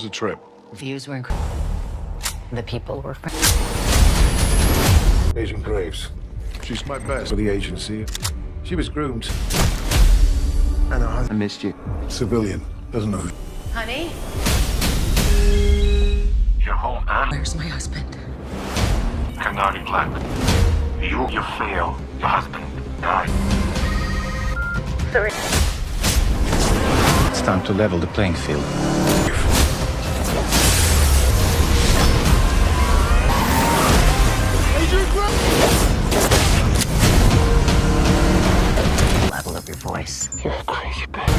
was the trip? Views were incredible. The people were Agent Graves. She's my best for the agency. She was groomed. And her husband. I missed you. Civilian. Doesn't know who. Honey? You're home, Anne. Where's my husband? Canary Black. You fail. Your husband died. Sorry. It's time to level the playing field. Level of your voice. You're crazy, bitch.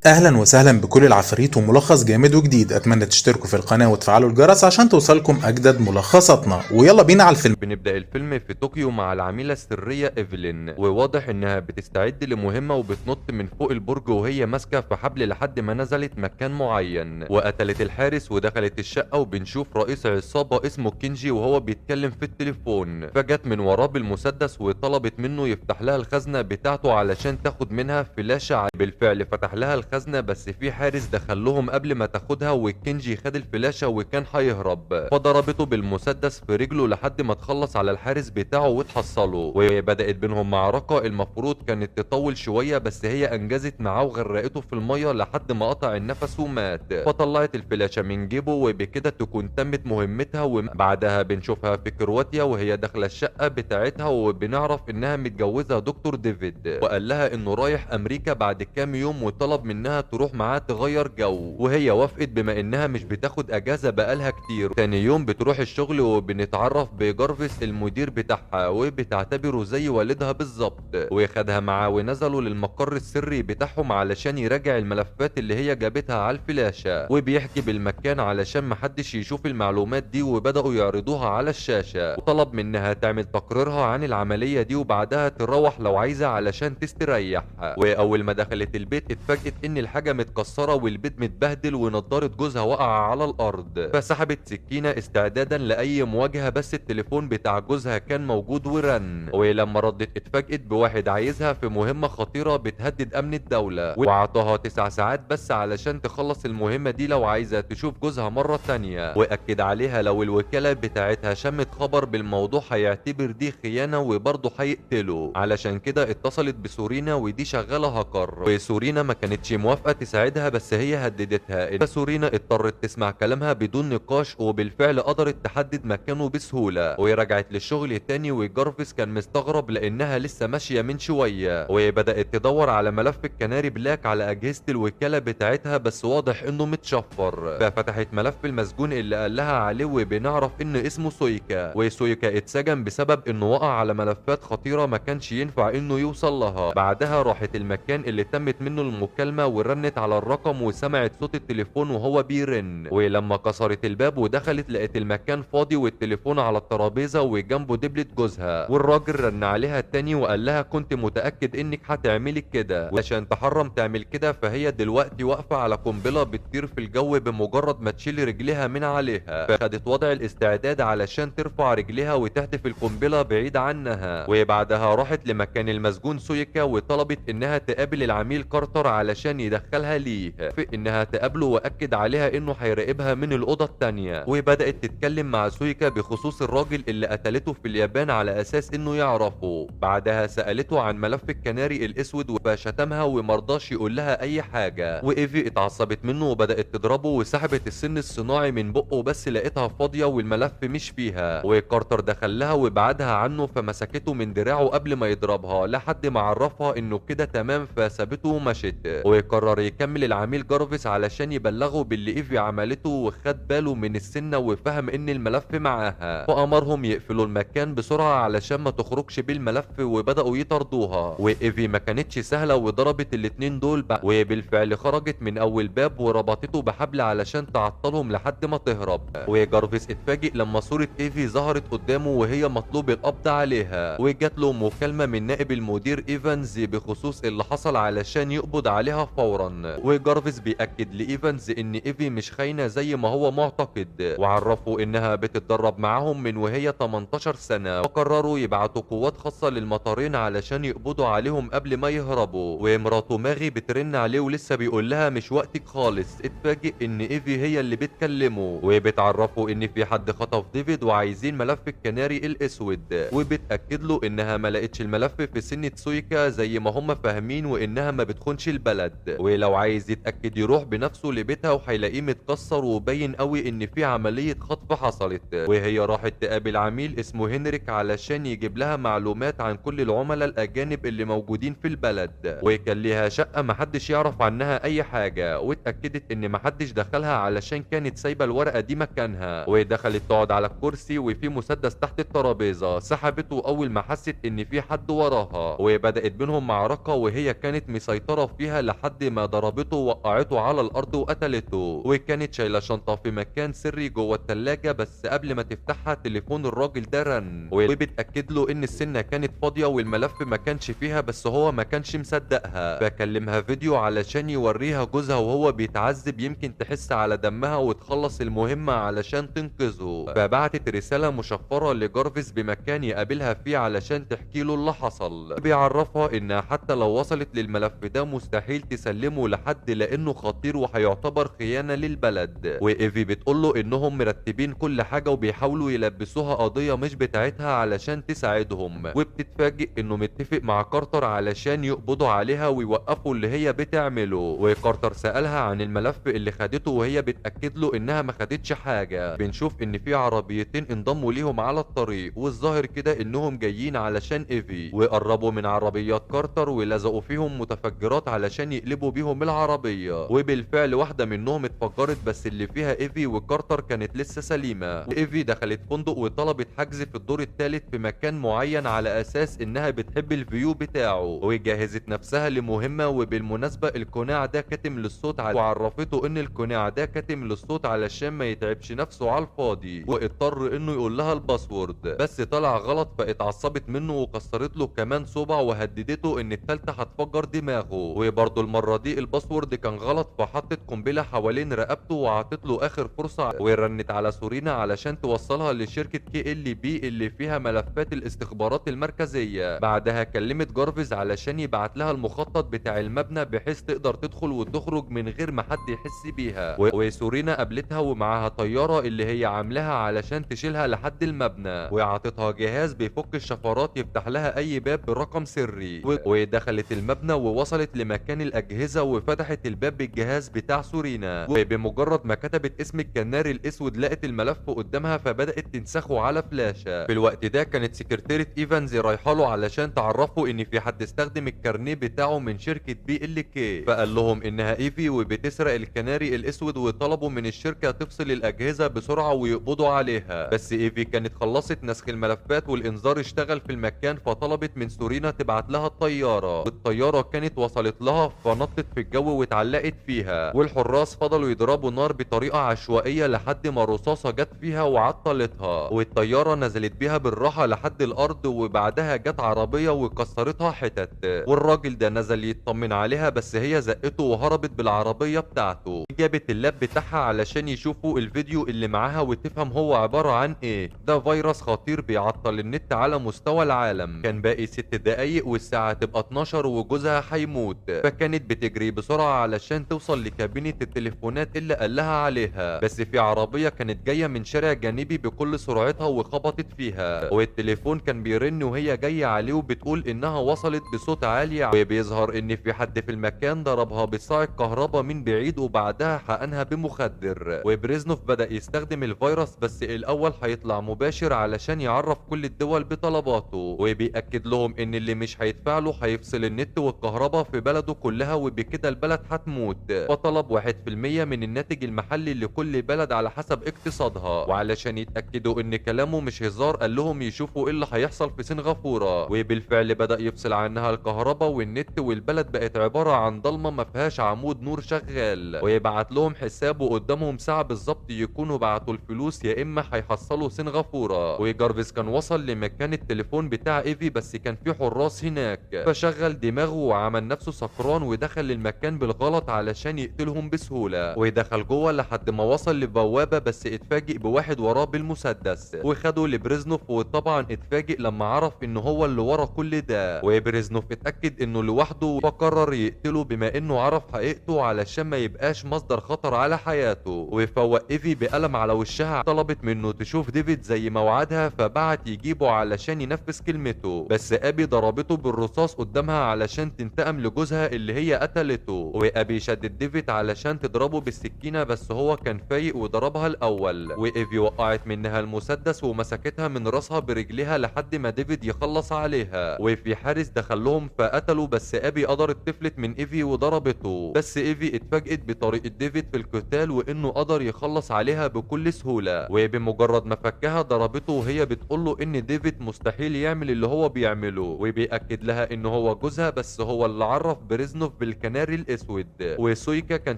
اهلا وسهلا بكل العفاريت وملخص جامد وجديد. اتمنى تشتركوا في القناه وتفعلوا الجرس عشان توصلكم اجدد ملخصاتنا، ويلا بينا على الفيلم. بنبدأ الفيلم في طوكيو مع العميلة السرية ايفلين، وواضح انها بتستعد لمهمة وبتنط من فوق البرج وهي ماسكة في حبل لحد ما نزلت مكان معين وقتلت الحارس ودخلت الشقة، وبنشوف رئيس عصابة اسمه كينجي وهو بيتكلم في التليفون، فجت من وراه بالمسدس وطلبت منه يفتح لها الخزنة بتاعته علشان تاخد منها فلاشة. بالفعل فتح لها الخزنة، بس في حارس دخل لهم قبل ما تاخدها، وكينجي خد الفلاشة وكان هيهرب، فضربته بالمسدس في رجله لحد ما تخلص على الحارس بتاعه وتحصله، وبدأت بينهم معركة المفروض كانت تطول شوية، بس هي انجزت معاه وغرقته في المية لحد ما قطع النفس ومات، فطلعت الفلاشة من جيبه وبكده تكون تمت مهمتها. وبعدها بنشوفها في كرواتيا وهي داخلة الشقة بتاعتها، وبنعرف انها متجوزة دكتور ديفيد، وقال لها انه رايح امريكا بعد كام يوم وطلب منها تروح معاه تغير جو، وهي وافقت بما انها مش بتاخد اجازة بقالها كتير. تاني يوم بتروح الشغل وبنتعرف بجارفيس المدير بتاعها، وبتعتبره زي والدها بالظبط، وخدها معاه ونزلوا للمقر السري بتاعهم علشان يراجع الملفات اللي هي جابتها على الفلاشة، وبيحكي بالمكان علشان محدش يشوف المعلومات دي، وبدأوا يعرضوها على الشاشة، وطلب منها تعمل تقريرها عن العملية دي وبعدها تروح لو عايزة علشان تستريح. واول ما دخلت البيت اتفاجئت ان الحاجة متكسرة والبيت متبهدل ونضارة جوزها وقع على الارض، فسحبت سكينة استعدادا لاي مواجهة، بس التليفون بتاع جوزها كان موجود ورن، ولما ردت اتفاجئت بواحد عايزها في مهمة خطيرة بتهدد امن الدولة، واعطاها 9 ساعات بس علشان تخلص المهمة دي لو عايزة تشوف جوزها مرة تانية، واكد عليها لو الوكالة بتاعتها شمت خبر بالموضوع هيعتبر دي خيانة وبرضه هيقتله، علشان كده اتصلت بسورينا ودي شغالة هاكر، وسورينا ما كانتش موافقة تساعدها بس هي هددتها، فسورينا اضطرت تسمع كلامها بدون نقاش، وبالفعل قدرت تحدد مكانه بسهولة، ورجعت للشغل تاني. وجارفيس كان مستغرب لانها لسه ماشية من شوية، وبدأت تدور على ملف الكناري بلاك على اجهزة الوكالة بتاعتها، بس واضح انه متشفر، ففتحت ملف المسجون اللي قال لها عليه، وبنعرف ان اسمه سويكا، وسويكا اتسجن بسبب انه وقع على ملفات خطيرة ما كانش ينفع انه يوصل لها. بعدها راحت المكان اللي تمت منه المكالمة ورنت على الرقم وسمعت صوت التليفون وهو بيرن، ولما كسرت الباب ودخلت لقت المكان فاضي والتليفون على الترابيزة وجنبه دبلة جوزها، والراجل رن عليها تاني وقال لها كنت متأكد انك هتعملي كده، وعشان تحرم تعمل كده فهي دلوقتي واقفة على قنبلة بتطير في الجو بمجرد ما تشيل رجلها من عليها، فخدت وضع الاستعداد علشان ترفع رجلها وتهدف القنبلة بعيد عنها، وبعدها راحت لمكان المسجون سويكا وطلبت انها تقابل العميل كارتر علشان يدخلها ليه، في انها تقابله واكد عليها انه هيراقبها من الاوضه التانية، وبدات تتكلم مع سويكا بخصوص الراجل اللي قتلته في اليابان على اساس انه يعرفه. بعدها سالته عن ملف الكناري الاسود فشتمها ومرضاش يقول لها اي حاجه، وايفي اتعصبت منه وبدات تضربه وسحبت السن الصناعي من بقه، بس لقيتها فاضيه والملف مش فيها، وكارتر دخل لها وبعدها عنه فمسكته من دراعه قبل ما يضربها لحد ما عرفها انه كده تمام، فسابته ومشت، وقرر يكمل العميل جارفيس علشان يبلغه باللي ايفي عملته، وخد باله من السنه وفهم ان الملف معاها، فامرهم يقفلوا المكان بسرعه علشان ما تخرجش بالملف، وبداوا يطردوها، وايفي ما كانتش سهله وضربت الاتنين دول وبالفعل خرجت من اول باب وربطته بحبل علشان تعطلهم لحد ما تهرب، وجارفيس اتفاجئ لما صوره ايفي ظهرت قدامه وهي مطلوب القبض عليها، وجات له مكالمه من نائب المدير ايفانز بخصوص اللي حصل علشان يقبض عليها فورا. وجارفيس بيأكد لإيفانز ان ايفي مش خاينة زي ما هو معتقد، وعرفوا انها بتتدرب معاهم من وهي 18 سنة، وقرروا يبعتوا قوات خاصة للمطارين علشان يقبضوا عليهم قبل ما يهربوا. ومراته ماغي بترن عليه ولسه بيقول لها مش وقتك خالص. اتفاجئ ان ايفي هي اللي بتكلمه، وبتعرفه ان في حد خطف ديفيد وعايزين ملف الكناري الاسود، وبتأكد له انها ما لقتش الملف في سن سويكا زي ما هم فاهمين، وانها ما بتخونش البلد، ولو عايز يتأكد يروح بنفسه لبيتها وهيلاقيه متكسر وباين قوي ان في عملية خطف حصلت. وهي راحت تقابل عميل اسمه هنريك علشان يجيب لها معلومات عن كل العملاء الاجانب اللي موجودين في البلد، وكان ليها شقة محدش يعرف عنها اي حاجة، واتأكدت ان محدش دخلها علشان كانت سايبة الورقة دي مكانها. ودخلت تقعد على الكرسي وفي مسدس تحت الترابيزة، سحبته اول ما حست ان في حد وراها، وبدأت بينهم معركة وهي كانت مسيطرة فيها لحد ما ضربته ووقعته على الارض وقتلته. وكانت شايلة شنطة في مكان سري جوه التلاجة، بس قبل ما تفتحها تليفون الراجل ده رن، وبتأكد له ان السنة كانت فاضية والملف ما كانش فيها، بس هو ما كانش مصدقها، فكلمها فيديو علشان يوريها جوزها وهو بيتعذب يمكن تحس على دمها وتخلص المهمة علشان تنقذه. فبعتت رسالة مشفرة لجارفيس بمكان يقابلها فيه علشان تحكي له اللي حصل، بيعرفها انها حتى لو وصلت للملف ده مستحيل تسلمه لحد لانه خطير وهيعتبر خيانة للبلد. وايفي بتقول له انهم مرتبين كل حاجة وبيحاولوا يلبسوها قضية مش بتاعتها علشان تساعدهم، وبتتفاجئ انه متفق مع كارتر علشان يقبضوا عليها ويوقفوا اللي هي بتعمله. وكارتر سألها عن الملف اللي خدته وهي بتأكد له انها ما خدتش حاجة. بنشوف ان في عربيتين انضموا ليهم على الطريق، والظاهر كده انهم جايين علشان ايفي، وقربوا من عربيات كارتر ولزقوا فيهم متفجرات علشان يقلبوا بيهم العربية، وبالفعل واحدة منهم اتفجرت بس اللي فيها ايفي وكارتر كانت لسه سليمة. وايفي دخلت فندق وطلبت حجز في الدور الثالث في مكان معين على اساس انها بتحب الفيو بتاعه، وجهزت نفسها لمهمة. وبالمناسبة القناع ده كاتم للصوت وعرفته ان القناع ده كاتم للصوت علشان ما يتعبش نفسه على الفاضي، واضطر انه يقول لها الباسورد، بس طلع غلط فاتعصبت منه وكسرت له كمان صبع وهددته ان التالتة هتفجر دماغه. وبرضه المرة دي الباسورد كان غلط، فحطت قنبلة حوالين رقبته وعطت له اخر فرصة، ورنت على سورينا علشان توصلها لشركة KLB اللي فيها ملفات الاستخبارات المركزية. بعدها كلمت جارفيس علشان يبعت لها المخطط بتاع المبنى بحيث تقدر تدخل وتخرج من غير ما حد يحس بيها. وسورينا قابلتها ومعاها طيارة اللي هي عاملاها علشان تشيلها لحد المبنى، وعطتها جهاز بيفك الشفرات يفتح لها اي باب برقم سري. ودخلت المبنى ووصلت لمكان الاجهزة وفتحت الباب بالجهاز بتاع سورينا، وبمجرد ما كتبت اسم الكناري الاسود لقت الملف قدامها فبدأت تنسخه على فلاشة. في الوقت ده كانت سكرتيرة ايفانز رايحه له علشان تعرفه ان في حد استخدم الكارنيه بتاعه من شركة BLK، فقال لهم انها ايفي وبتسرق الكناري الاسود، وطلبوا من الشركة تفصل الاجهزة بسرعة ويقبضوا عليها. بس ايفي كانت خلصت نسخ الملفات والانذار اشتغل في المكان، فطلبت من سورينا تبعت لها الطيارة، والطيارة كانت وصلت لها فنطت في الجو واتعلقت فيها. والحراس فضلوا يضربوا نار بطريقة عشوائية لحد ما رصاصة جت فيها وعطلتها، والطيارة نزلت بيها بالراحة لحد الارض، وبعدها جت عربية وكسرتها حتت. والراجل ده نزل يطمن عليها بس هي زقته وهربت بالعربية بتاعته. جابت اللاب بتاعها علشان يشوفوا الفيديو اللي معاها وتفهم هو عبارة عن ايه. ده فيروس خطير بيعطل النت على مستوى العالم. كان باقي 6 دقايق والساعة تبقى 12 وجوزها هيموت، فكانت بتجري بسرعة علشان توصل لكابينة التليفونات اللي قال لها عليها، بس في عربية كانت جاية من شارع جانبي بكل سرعتها وخبطت فيها، والتليفون كان بيرن وهي جاية عليه وبتقول انها وصلت بصوت عالي، وبيظهر ان في حد في المكان ضربها بصاع الكهرباء من بعيد وبعدها حقنها بمخدر. وبريزنوف بدأ يستخدم الفيروس بس الاول هيطلع مباشر علشان يعرف كل الدول بطلباته، وبيأكد لهم ان اللي مش هيدفع له هيفصل النت والكهرباء في بلده كلها وبكده البلد هتموت. فطلب 1% من الناتج المحلي لكل بلد على حسب اقتصادها، وعلشان يتأكدوا ان كلامه مش هزار قال لهم يشوفوا ايه اللي هيحصل في سنغافورة. وبالفعل بدأ يفصل عنها الكهرباء والنت، والبلد بقت عبارة عن ضلمة ما فيهاش عمود نور شغال، ويبعت لهم حسابه قدامهم ساعة بالظبط يكونوا بعتوا الفلوس يا اما هيحصلوا سنغافورة. وجارفيس كان وصل لمكان التليفون بتاع ايفي بس كان في حراس هناك، فشغل دماغه وعمل نفسه سكران ودخل المكان بالغلط علشان يقتلهم بسهولة، ودخل جوه لحد ما وصل لبوابة بس اتفاجئ بواحد وراه بالمسدس وخده لبريزنوف، وطبعا اتفاجئ لما عرف ان هو اللي ورا كل ده، وبريزنوف اتأكد انه لوحده فقرر يقتله بما انه عرف حقيقته علشان ما يبقاش مصدر خطر على حياته. وفوق ايفي بقلم على وشها، طلبت منه تشوف ديفيد زي ما وعدها فبعت يجيبه علشان ينفذ كلمته، بس ابي ضربته بالرصاص قدامها علشان تنتقم لجوزها اللي هي قتلته، وابي شدت ديفيد علشان تضربه بالسكينة بس هو كان فايق وضربها الاول، وايفي وقعت منها المسدس ومسكتها من راسها برجليها لحد ما ديفيد يخلص عليها، وفي حارس دخل لهم فقتلوا، بس ابي قدرت تفلت من ايفي وضربته، بس ايفي اتفاجئت بطريقة ديفيد في القتال وانه قدر يخلص عليها بكل سهولة، وبمجرد ما فكها ضربته وهي بتقوله ان ديفيد مستحيل يعمل اللي هو بيعمله، وبيأكد لها ان هو جوزها بس هو اللي عرف بريزنوف بالكناري الاسود، وسويكا كان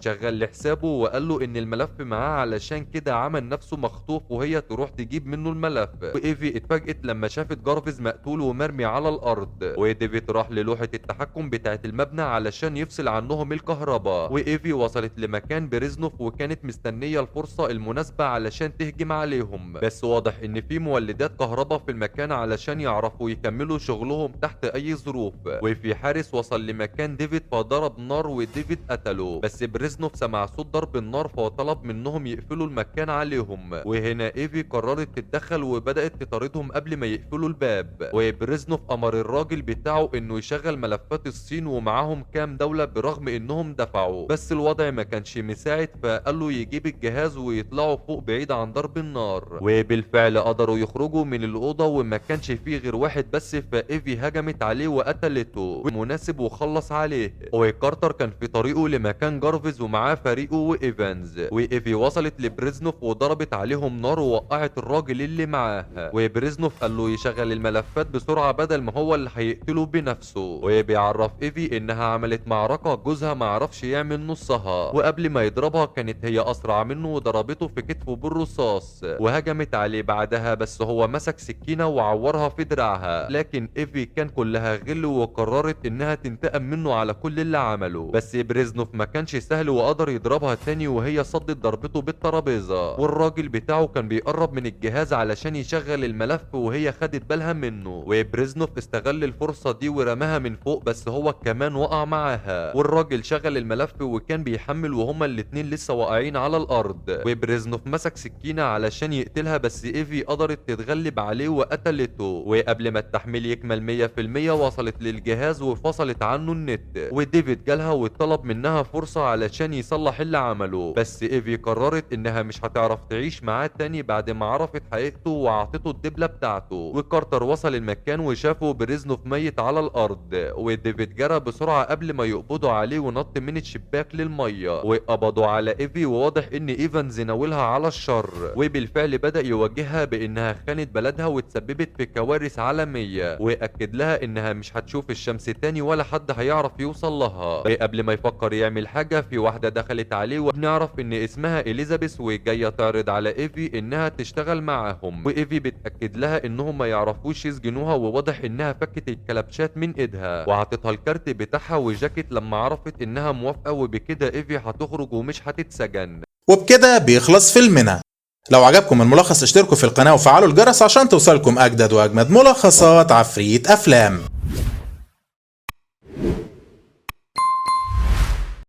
شغال لحسابه وقال له ان الملف معاه علشان كده عمل نفسه مخطوف وهي تروح تجيب منه الملف، وايفي اتفاجئت لما شافت جارفيز مقتول ومرمي على الارض، وديفيد راح للوحة التحكم بتاعت المبنى علشان يفصل عنهم الكهرباء، وايفي وصلت لمكان بريزنوف وكانت مستنية الفرصة المناسبة علشان تهجم عليهم، بس واضح ان في مولدات كهرباء في المكان علشان يعرفوا يكملوا شغلهم تحت اي ظروف، وفي حارس وصل لمكان ديفيد فضرب نار وديفيد قتله، بس بريزنوف سمع صوت ضرب النار فطلب منهم يقفلوا المكان عليهم، وهنا ايفي قررت تتدخل وبدأت تطاردهم قبل ما يقفلوا الباب، وبريزنوف امر الراجل بتاعه انه يشغل ملفات الصين ومعاهم كام دولة برغم انهم دفعوا، بس الوضع ما كانش مساعد فقال له يجيب الجهاز ويطلعوا فوق بعيد عن ضرب النار، وبالفعل قدروا يخرجوا من الأوضة وما كانش فيه غير واحد بس، فايفي هجمت عليه وقتلته مناسب وخلص عليه، وكارتر كان في طريقه لمكان جارفيز ومعاه فريقه وايفانز، وايفي وصلت لبريزنوف وضربت عليهم نار ووقعت الراجل اللي معاه، وبريزنوف قال له يشغل الملفات بسرعة بدل ما هو اللي هيقتله بنفسه، وبيعرف ايفي انها عملت معركة جوزها ما عرفش يعمل نصها، وقبل ما يضربها كانت هي اسرع منه وضربته في كتفه بالرصاص وهجمت عليه بعدها، بس هو مسك سكينة وعورها في دراعها، لكن ايفي كان كلها غل وقررت انها تنتقم منه على كل اللي عمله، بس بريزنوف ما كانش سهل وقدر يضربها تاني وهي صدت ضربته بالترابيزة، والراجل بتاعه كان بيقرب من الجهاز علشان يشغل الملف وهي خدت بالها منه، وبريزنوف استغل الفرصة دي ورماها من فوق بس هو كمان وقع معاها، والراجل شغل الملف وكان بيحمل وهما الاتنين لسه واقعين على الارض، وبريزنوف مسك سكينة علشان يقتلها بس ايفي قدرت تتغلب عليه وقتلته، وقبل ما التحميل يكمل 100% وصلت للجهاز وفصلت عنه النت، وديفيد جالها وطلب منها فرصة علشان يصلح اللي عمله، بس ايفي قررت انها مش هتعرف تعيش معاه تاني بعد ما عرفت حقيقته وعطته الدبلة بتاعته، وكارتر وصل المكان وشافه بريزنوف ميت على الارض، وديفيد جرى بسرعة قبل ما يقبضوا عليه ونط من الشباك للمية، وقبضوا على ايفي وواضح ان ايفانز ناولها على الشر، وبالفعل بدأ يواجهها بانها خانت بلدها وتسببت في كوارث عالمية، واكد لها انها مش هتشوف الشمس تاني ولا حد هيعرف يوصل لها، وقبل ما يفكر يعمل حاجة في واحدة دخلت عليه وبنعرف ان اسمها اليزابيث وجاية تعرض على ايفي انها تشتغل معاهم، وايفي بتأكد لها انهم ما يعرفوش يسجنوها، وواضح انها فكت الكلبشات من ايدها وعطتها الكارت بتاعها وجاكيت لما عرفت انها موافقة، وبكده ايفي هتخرج ومش هتتسجن. وبكده بيخلص فيلمنا. لو عجبكم الملخص اشتركوا في القناة وفعلوا الجرس عشان توصلكم أجدد وأجمد ملخصات عفريت أفلام.